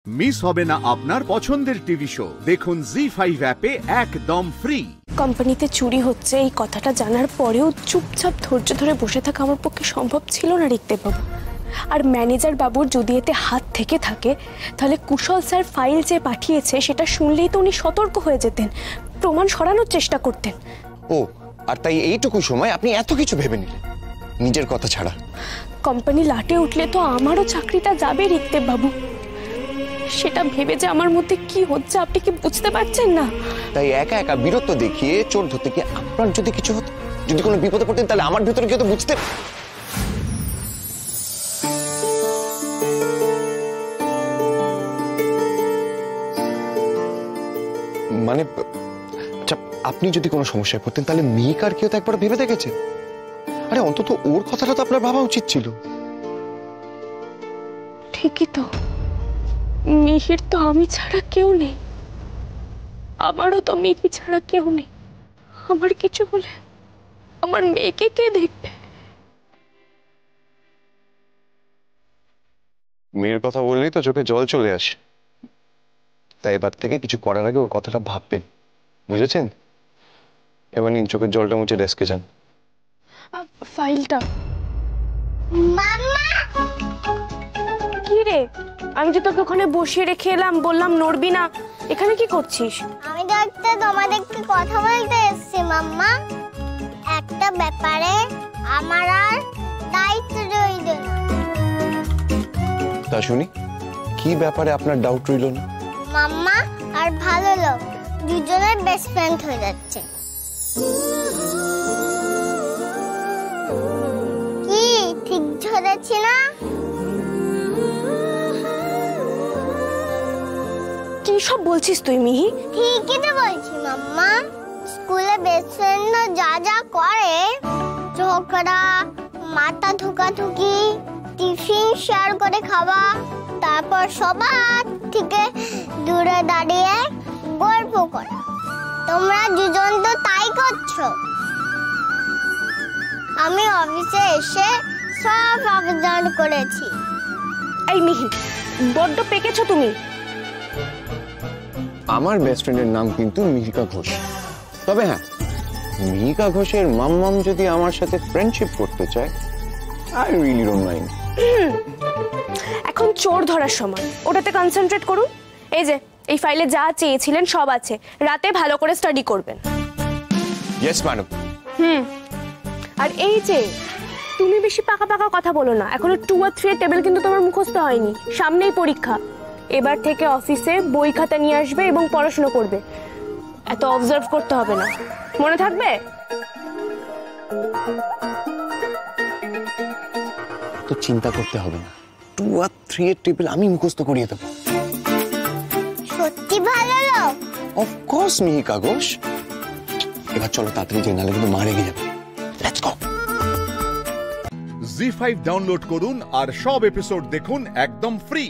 Miss হবে না আপনার পছন্দের টিভি শো। দেখুন জি5 অ্যাপে একদম ফ্রি। কোম্পানিতে চুরি হচ্ছে এই কথাটা জানার পরেও চুপচাপ ধৈর্য ধরে বসে থাকা আমার পক্ষে সম্ভব ছিল না ঋত্বিক বাবু। আর ম্যানেজার বাবুর যদি এতে হাত থেকে থাকে তাহলে কুশল স্যার ফাইল যে পাঠিয়েছে সেটা শুনলেই তো উনি সতর্ক হয়ে যেতেন, প্রমাণ সরানোর চেষ্টা করতেন। ও, আর তাই এইটুকু সময় আপনি এত কিছু ভেবে নিলেন নিজের কথা ছাড়া। কোম্পানি লাটে উঠলে তো আমারও চাকরিটা যাবে ঋত্বিক বাবু, সেটা ভেবে যে আমার মধ্যে কি হচ্ছে আপনি কি বুঝতে পারছেন না? তাই একা একা বীরত্ব দেখিয়ে চোর ধরতে গিয়ে আপনার যদি কিছু হতো, যদি কোনো বিপদে পড়তেন, তাহলে আমার ভিতরে কি হতো বুঝতে। মানে আপনি যদি কোনো সমস্যায় পড়তেন তাহলে মিহিকার কি হতো একবার ভেবে দেখেছেন? আরে অন্তত ওর কথাটা তো আপনার ভাবা উচিত ছিল। ঠিকই তো, মিহির তো আমি ছাড়া কেউ নেই, আমারও তো মিহি ছাড়া কেউ নেই। আমার কিছু বলে আমার মেয়েকে কে দেখবে? মেয়ের কথা বললেই তো চোখে জল চলে আসে, তাই এবার থেকে কিছু করার আগে ওর কথাটা ভাববেন, বুঝেছেন? এবার নিন চোখের জলটা মুছে ডেস্কে যান। ফাইলটা কি রে? আমি যে তোকে ওখানে বসিয়ে রেখে এলাম, বললাম নড়বি না, এখানে কি করছিস? আমি তো একটা তোমাদেরকে কথা বলতে এসেছি মাম্মা। একটা ব্যাপারে আমার আর দায়িত্ব রইল না। তা শুনি, কি ব্যাপারে আপনার ডাউট রইল না? মাম্মা আর ভালো লোক দুজনের বেস্ট ফ্রেন্ড হয়ে যাচ্ছে। কি ঠিক ধরেছি না? কি সব বলছিস তুই মিহি? ঠিকই তো বলছি মাম্মা। স্কুলে বেস্ট ফ্রেন্ড যা যা করে, ঝগড়া, মাথা ধুকাধুকি, টিফিন শেয়ার করে খাওয়া, তারপর সবার থেকে দূরে দাঁড়িয়ে গল্প করা, তোমরা দুজন তো তাই করছো। আমি অফিসে এসে সব অবজার্ভ করেছি। এই মিহি, বড্ড পেকেছো তুমি। আমার বেস্ট ফ্রেন্ডের নাম কিন্তু মিহিকা ঘোষ। তবে হ্যাঁ, মিহিকা ঘোষের মাম্মাম যদি আমার সাথে ফ্রেন্ডশিপ করতে চায়, আই রিয়েলি ডোন্ট মাইন্ড। এখন চোর ধরার সময়, ওটাতে কনসেন্ট্রেট করুন। এই যে এই ফাইলে যা চেয়েছিলেন সব আছে, রাতে ভালো করে স্টাডি করবেন। Yes madam. আর এই যে তুমি বেশি পাকা পাকা কথা বলো না, এখনো 2 আর 3 টেবিল কিন্তু তোমার মুখস্থ হয়নি, সামনেই পরীক্ষা। এবার থেকে অফিসে বই খাতা নিয়ে আসবে এবং পড়াশোনা করবে, এত অবজার্ভ করতে হবে না, মনে থাকবে? তো চিন্তা করতে হবে না, 2 আর 3 এর টেবিল আমি মুখস্থ করিয়ে দেবো। সত্যি ভালো লোক? অফকোর্স মিহিকা ঘোষ। এবার চলো তাড়াতাড়ি যে, নাহলে কিন্তু মা রেগে যাবে। Let's go. জি5 ডাউনলোড করুন আর সব এপিসোড দেখুন একদম ফ্রি।